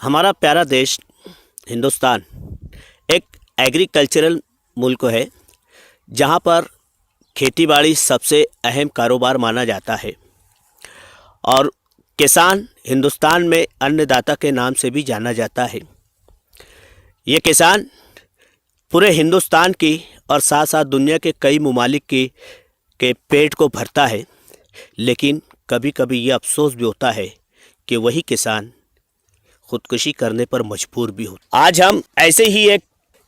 हमारा प्यारा देश हिंदुस्तान एक एग्रीकल्चरल मुल्क है, जहाँ पर खेतीबाड़ी सबसे अहम कारोबार माना जाता है और किसान हिंदुस्तान में अन्नदाता के नाम से भी जाना जाता है। ये किसान पूरे हिंदुस्तान की और साथ साथ दुनिया के कई ममालिक के पेट को भरता है, लेकिन कभी कभी ये अफसोस भी होता है कि वही किसान खुदकुशी करने पर मजबूर भी हो। आज हम ऐसे ही एक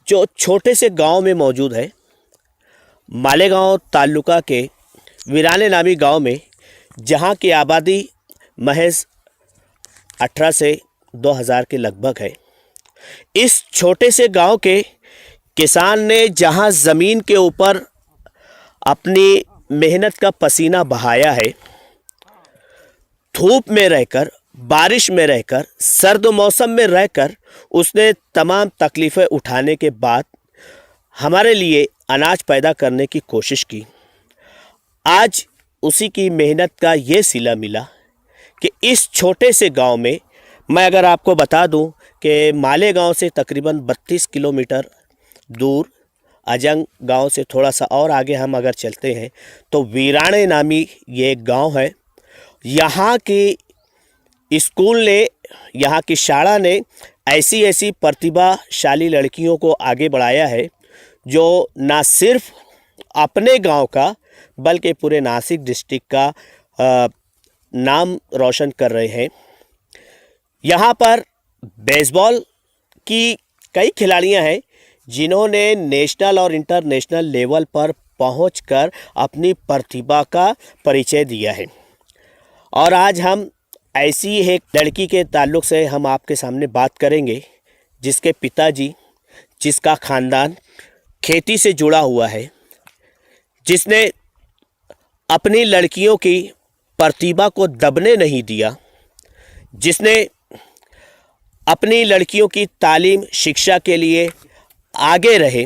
जो छोटे से गांव में मौजूद है, मालेगांव तालुका के वीराने नामी गांव में, जहां की आबादी महज 18 से 2000 के लगभग है। इस छोटे से गांव के किसान ने जहां ज़मीन के ऊपर अपनी मेहनत का पसीना बहाया है, धूप में रहकर, बारिश में रहकर, सर्द मौसम में रहकर उसने तमाम तकलीफ़ें उठाने के बाद हमारे लिए अनाज पैदा करने की कोशिश की। आज उसी की मेहनत का ये सिला मिला कि इस छोटे से गांव में, मैं अगर आपको बता दूं कि मालेगांव से तकरीबन 32 किलोमीटर दूर अजंग गांव से थोड़ा सा और आगे हम अगर चलते हैं तो वीराने नामी ये एक गांव है। यहाँ की स्कूल ने, यहाँ की शाला ने ऐसी ऐसी प्रतिभाशाली लड़कियों को आगे बढ़ाया है जो ना सिर्फ अपने गांव का बल्कि पूरे नासिक डिस्ट्रिक्ट का नाम रोशन कर रहे हैं। यहाँ पर बेसबॉल की कई खिलाड़ियाँ हैं जिन्होंने नेशनल और इंटरनेशनल लेवल पर पहुंचकर अपनी प्रतिभा का परिचय दिया है। और आज हम ऐसी एक लड़की के ताल्लुक़ से हम आपके सामने बात करेंगे, जिसके पिताजी, जिसका ख़ानदान खेती से जुड़ा हुआ है, जिसने अपनी लड़कियों की प्रतिभा को दबने नहीं दिया, जिसने अपनी लड़कियों की तालीम शिक्षा के लिए आगे रहे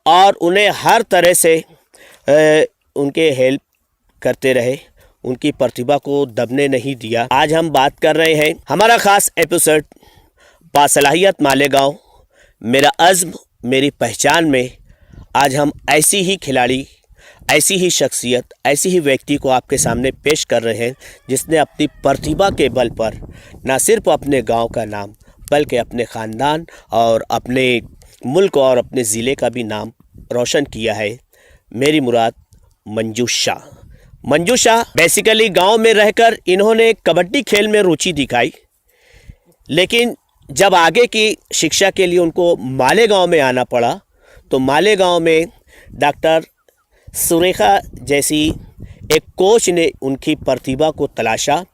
और उन्हें हर तरह से उनके हेल्प करते रहे, उनकी प्रतिभा को दबने नहीं दिया। आज हम बात कर रहे हैं हमारा ख़ास एपिसोड बासलाहियत मालेगांव, मेरा अज़्म मेरी पहचान में। आज हम ऐसी ही खिलाड़ी, ऐसी ही शख्सियत, ऐसी ही व्यक्ति को आपके सामने पेश कर रहे हैं जिसने अपनी प्रतिभा के बल पर न सिर्फ अपने गांव का नाम बल्कि अपने ख़ानदान और अपने मुल्क और अपने ज़िले का भी नाम रोशन किया है। मेरी मुराद मंजू शाह। मंजू शाह बेसिकली गांव में रहकर इन्होंने कबड्डी खेल में रुचि दिखाई, लेकिन जब आगे की शिक्षा के लिए उनको मालेगांव में आना पड़ा तो मालेगांव में डॉक्टर सुरेखा जैसी एक कोच ने उनकी प्रतिभा को तलाशा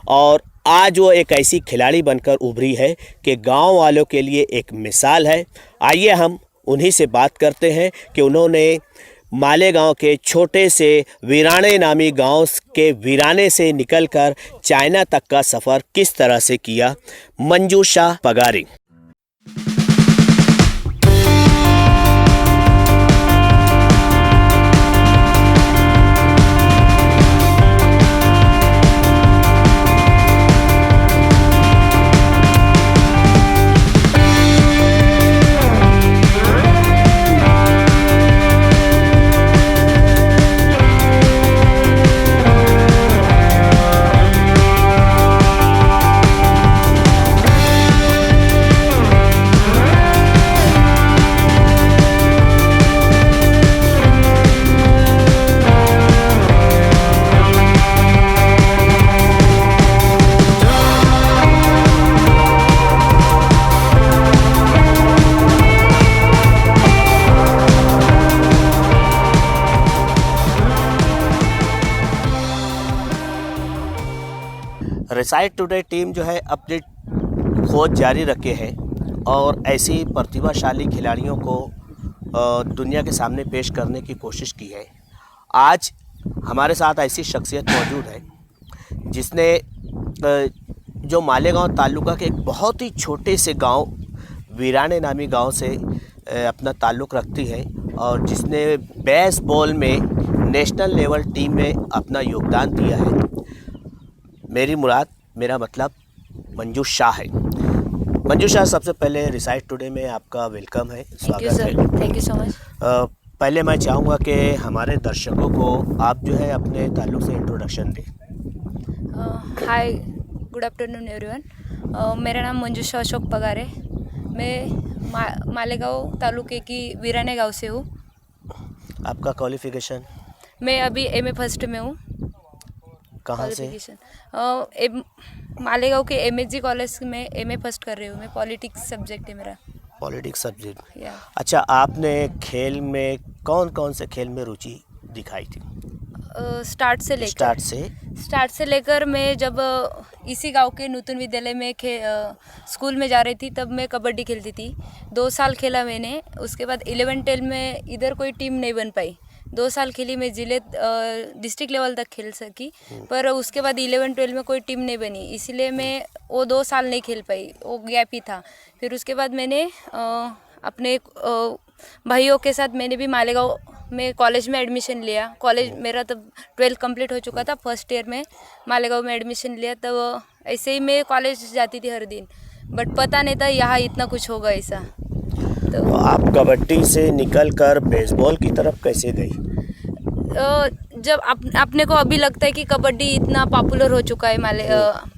और आज वो एक ऐसी खिलाड़ी बनकर उभरी है कि गांव वालों के लिए एक मिसाल है। आइए हम उन्हीं से बात करते हैं कि उन्होंने मालेगांव के छोटे से वीराने नामी गांव के वीराने से निकलकर चाइना तक का सफ़र किस तरह से किया। Manju Shah Pagari. Recite today team जो है अपनी खोज जारी रखे है और ऐसी प्रतिभाशाली खिलाड़ियों को दुनिया के सामने पेश करने की कोशिश की है। आज हमारे साथ ऐसी शख्सियत मौजूद है जिसने जो मालेगांव तालुका के एक बहुत ही छोटे से गांव वीराने नामी गांव से अपना ताल्लुक़ रखती है और जिसने बेसबॉल में नेशनल लेवल टीम में अपना योगदान दिया है। मेरी मुराद, मेरा मतलब मंजू शाह है। मंजू शाह, सबसे पहले रिसाइट टुडे में आपका वेलकम है, स्वागत है। Thank you so much. पहले मैं चाहूँगा कि हमारे दर्शकों को आप जो है अपने ताल्लुक से इंट्रोडक्शन दें। हाय, गुड आफ्टरनून एवरीवन। मेरा नाम मंजू शाह अशोक पगार है। मैं मालेगांव तालुके की वीराने गांव से हूँ। आपका क्वालिफिकेशन? मैं अभी एमए फर्स्ट में हूँ। कहाँ से? मालेगांव के एमएसजी कॉलेज में एमए फर्स्ट कर रही हूँ मैं। पॉलिटिक्स सब्जेक्ट है मेरा। Politics subject. या अच्छा, आपने खेल में कौन कौन से खेल में रुचि दिखाई थी? स्टार्ट से लेकर मैं जब इसी गांव के नूतन विद्यालय में स्कूल में जा रही थी, तब मैं कबड्डी खेलती थी। 2 साल खेला मैंने। उसके बाद 11-12 में इधर कोई टीम नहीं बन पाई। 2 साल खेली मैं, जिले डिस्ट्रिक्ट लेवल तक खेल सकी, पर उसके बाद 11-12 में कोई टीम नहीं बनी, इसलिए मैं वो 2 साल नहीं खेल पाई, वो गैप ही था। फिर उसके बाद मैंने अपने भाइयों के साथ मैंने भी मालेगांव में कॉलेज में एडमिशन लिया। कॉलेज मेरा तब 12th कंप्लीट हो चुका था, फर्स्ट ईयर में मालेगांव में एडमिशन लिया। तब ऐसे ही मैं कॉलेज जाती थी हर दिन, बट पता नहीं था यहाँ इतना कुछ होगा ऐसा। तो आप कबड्डी से निकलकर बेसबॉल की तरफ कैसे गई? जब अपने को अभी लगता है कि कबड्डी इतना पॉपुलर हो चुका है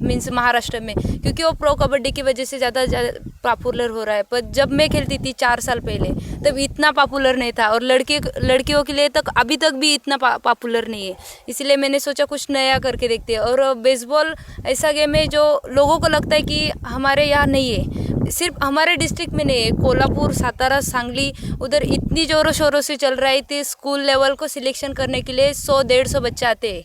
मीन्स महाराष्ट्र में, क्योंकि वो प्रो कबड्डी की वजह से ज़्यादा पॉपुलर हो रहा है। पर जब मैं खेलती थी 4 साल पहले, तब इतना पॉपुलर नहीं था, और लड़कियों के लिए तक अभी तक भी इतना पॉपुलर नहीं है। इसलिए मैंने सोचा कुछ नया करके देखते हैं। और बेसबॉल ऐसा गेम है जो लोगों को लगता है कि हमारे यहाँ नहीं है, सिर्फ हमारे डिस्ट्रिक्ट में नहीं है, कोल्हापुर, सातारा, सांगली, उधर इतनी ज़ोरों शोरों से चल रहा है। थी स्कूल लेवल को सिलेक्शन करने के लिए 100-150 बच्चे आते हैं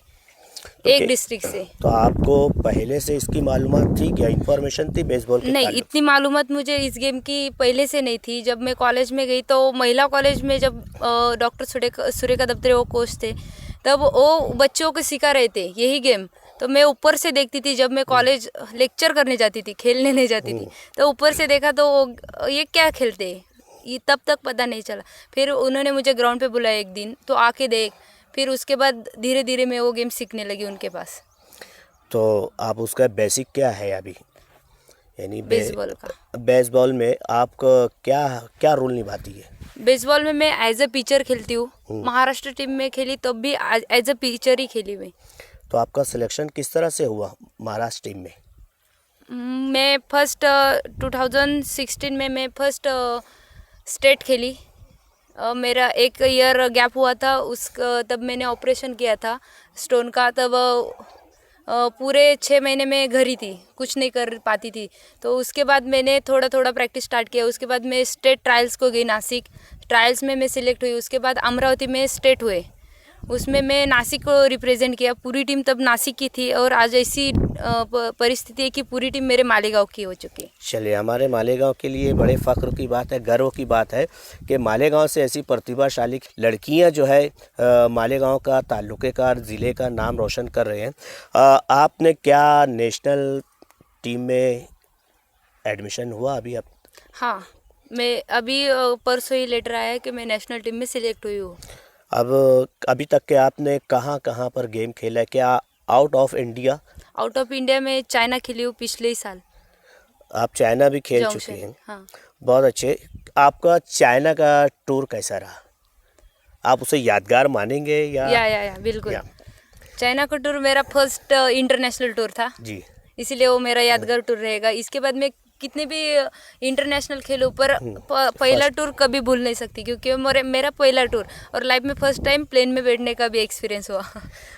एक डिस्ट्रिक्ट से। तो आपको पहले से इसकी मालूमात थी क्या, इन्फॉर्मेशन थी बेसबॉल की? नहीं, इतनी मालूमात मुझे इस गेम की पहले से नहीं थी। जब मैं कॉलेज में गई तो महिला कॉलेज में जब डॉक्टर सुरेखा दफ्तरे वो कोच थे, तब वो बच्चों को सिखा रहे थे यही गेम। तो मैं ऊपर से देखती थी, जब मैं कॉलेज लेक्चर करने जाती थी, खेलने नहीं जाती थी, तो ऊपर से देखा तो ये क्या खेलते हैं, ये तब तक पता नहीं चला। फिर उन्होंने मुझे ग्राउंड पे बुलाया एक दिन, तो आके देख। फिर उसके बाद धीरे धीरे मैं वो गेम सीखने लगी उनके पास। तो आप उसका बेसिक क्या है अभी, यानी बेसबॉल का? बेसबॉल में आपका क्या क्या रोल निभाती है? बेसबॉल में मैं एज अ पिचर खेलती हूँ। महाराष्ट्र टीम में खेली तब भी एज अ पिचर ही खेली मैं। तो आपका सिलेक्शन किस तरह से हुआ महाराष्ट्र टीम में? मैं फर्स्ट 2016 में मैं फर्स्ट स्टेट खेली। मेरा 1 ईयर गैप हुआ था, तब मैंने ऑपरेशन किया था स्टोन का। तब पूरे 6 महीने में घर ही थी, कुछ नहीं कर पाती थी। तो उसके बाद मैंने थोड़ा थोड़ा प्रैक्टिस स्टार्ट किया। उसके बाद मैं स्टेट ट्रायल्स को गई, नासिक ट्रायल्स में मैं सिलेक्ट हुई। उसके बाद अमरावती में स्टेट हुए, उसमें मैं नासिक को रिप्रेजेंट किया। पूरी टीम तब नासिक की थी, और आज ऐसी परिस्थिति है कि पूरी टीम मेरे मालेगांव की हो चुकी है। चलिए, हमारे मालेगांव के लिए बड़े फ़ख्र की बात है, गर्व की बात है कि मालेगांव से ऐसी प्रतिभाशाली लड़कियां जो है मालेगांव का, ताल्लुके का, ज़िले का नाम रोशन कर रहे हैं। आपने क्या नेशनल टीम में एडमिशन हुआ अभी आप? हाँ, मैं अभी परसों ही लेटर आया है कि मैं नेशनल टीम में सिलेक्ट हुई हूँ। अब अभी तक के आपने कहाँ कहाँ पर गेम खेला है? क्या out of India? Out of India में चाइना खेली हूँ पिछले ही साल। आप चाइना भी खेल चुके हैं? हाँ। बहुत अच्छे। आपका चाइना का टूर कैसा रहा? आप उसे यादगार मानेंगे या बिल्कुल। चाइना का टूर मेरा फर्स्ट इंटरनेशनल टूर था जी, इसीलिए वो मेरा यादगार टूर रहेगा। इसके बाद मैं कितने भी इंटरनेशनल खेलूं, पर पहला टूर कभी भूल नहीं सकती, क्योंकि मेरा पहला टूर, और लाइफ में फर्स्ट टाइम प्लेन में बैठने का भी एक्सपीरियंस हुआ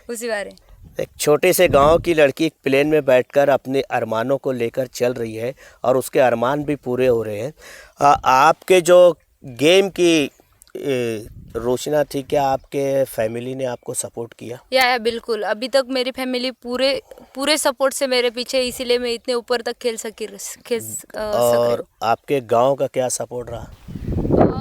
उसी बारे। एक छोटे से गांव की लड़की प्लेन में बैठकर अपने अरमानों को लेकर चल रही है, और उसके अरमान भी पूरे हो रहे हैं। आपके जो गेम की रोशना थी, क्या आपके फैमिली ने आपको सपोर्ट किया? या बिल्कुल। अभी तक मेरी फैमिली पूरे सपोर्ट से मेरे पीछे, इसीलिए मैं इतने ऊपर तक खेल और आपके गांव का क्या सपोर्ट रहा?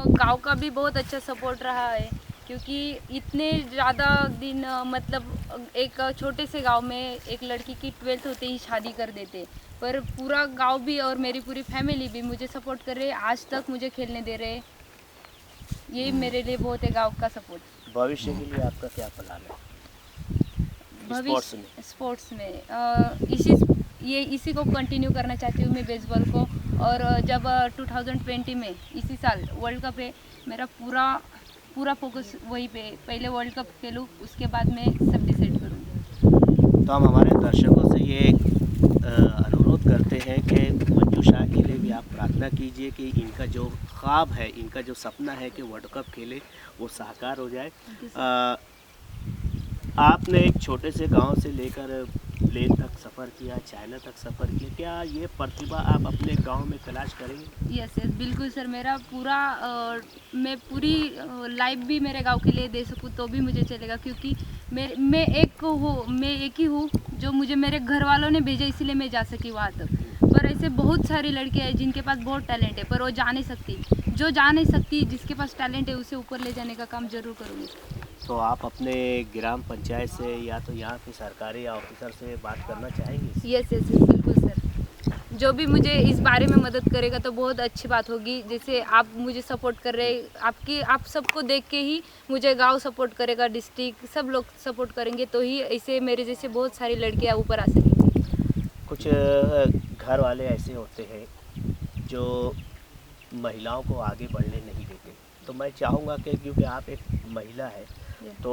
गांव का भी बहुत अच्छा सपोर्ट रहा है, क्योंकि इतने ज़्यादा दिन मतलब एक छोटे से गांव में एक लड़की की 12th होते ही शादी कर देते, पर पूरा गांव भी और मेरी पूरी फैमिली भी मुझे सपोर्ट कर रहे हैं। आज तक मुझे खेलने दे रहे हैं, ये मेरे लिए बहुत है गांव का सपोर्ट। भविष्य के लिए आपका क्या प्लान है स्पोर्ट्स में? इसी ये इसी को कंटिन्यू करना चाहती हूँ मैं बेसबॉल को। और जब 2020 में इसी साल वर्ल्ड कप है, मेरा पूरा फोकस वही पे, पहले वर्ल्ड कप खेलूँ, उसके बाद मैं सब डिसाइड करूँगी। तो हम हमारे दर्शकों से ये अनुरोध करते हैं कि मंजू शाह के लिए भी आप प्रार्थना कीजिए कि इनका जो ख्वाब है, इनका जो सपना है कि वर्ल्ड कप खेले, वो साकार हो जाए। आपने एक छोटे से गांव से लेकर लेह तक सफ़र किया, चाइना तक सफ़र किया, क्या ये प्रतिभा आप अपने गांव में तलाश करेंगे? यस बिल्कुल सर, मेरा मैं पूरी लाइफ भी मेरे गांव के लिए दे सकूँ तो भी मुझे चलेगा, क्योंकि मैं एक ही हूँ जो मुझे मेरे घर वालों ने भेजा, इसीलिए मैं जा सकी वहाँ तक। पर ऐसे बहुत सारी लड़कियाँ हैं जिनके पास बहुत टैलेंट है, पर वो जा नहीं सकती। जिसके पास टैलेंट है उसे ऊपर ले जाने का काम जरूर करूँगी। तो आप अपने ग्राम पंचायत से या तो यहाँ के सरकारी ऑफिसर से बात करना चाहेंगे? यस बिल्कुल सर, जो भी मुझे इस बारे में मदद करेगा तो बहुत अच्छी बात होगी। जैसे आप मुझे सपोर्ट कर रहे हैं, आप सबको देख के ही मुझे गांव सपोर्ट करेगा, डिस्ट्रिक्ट सब लोग सपोर्ट करेंगे, तो ही ऐसे मेरे जैसे बहुत सारी लड़कियां ऊपर आ सकेंगी। कुछ घर वाले ऐसे होते हैं जो महिलाओं को आगे बढ़ने नहीं देते, तो मैं चाहूँगा कि क्योंकि आप एक महिला है तो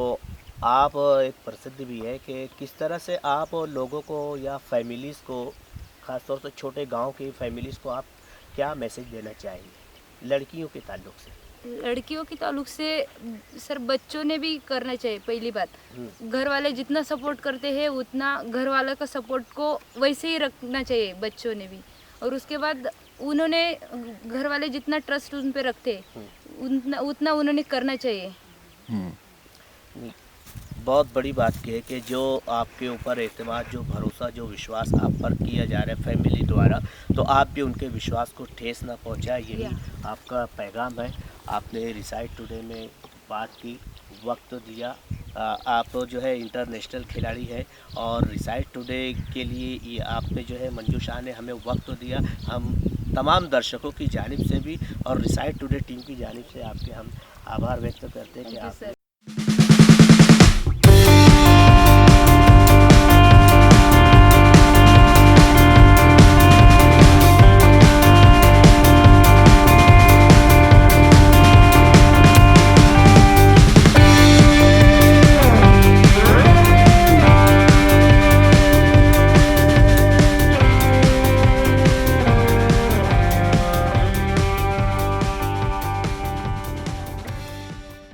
आप एक प्रसिद्ध भी है कि किस तरह से आप लोगों को या फैमिलीज़ को, ख़ासतौर से छोटे गांव की फैमिलीज़ को आप क्या मैसेज देना चाहेंगे लड़कियों के ताल्लुक से? लड़कियों के ताल्लुक से सर, बच्चों ने भी करना चाहिए। पहली बात, घर वाले जितना सपोर्ट करते हैं उतना घर वाले का सपोर्ट को वैसे ही रखना चाहिए बच्चों ने भी। और उसके बाद उन्होंने, घर वाले जितना ट्रस्ट उन पे रखते उतना उन्होंने करना चाहिए। बहुत बड़ी बात की है कि जो आपके ऊपर एतमाद, जो भरोसा, जो विश्वास आप पर किया जा रहा है फैमिली द्वारा, तो आप भी उनके विश्वास को ठेस ना पहुंचाए, यही आपका पैगाम है। आपने रिसाइट टुडे में बात की, वक्त दिया। आप जो है इंटरनेशनल खिलाड़ी है और रिसाइट टुडे के लिए ये आपने जो है, मंजू शाह ने हमें वक्त दिया। हम तमाम दर्शकों की जानिब से भी और रिसाइट टुडे टीम की जानिब से आपके हम आभार व्यक्त करते हैं कि आप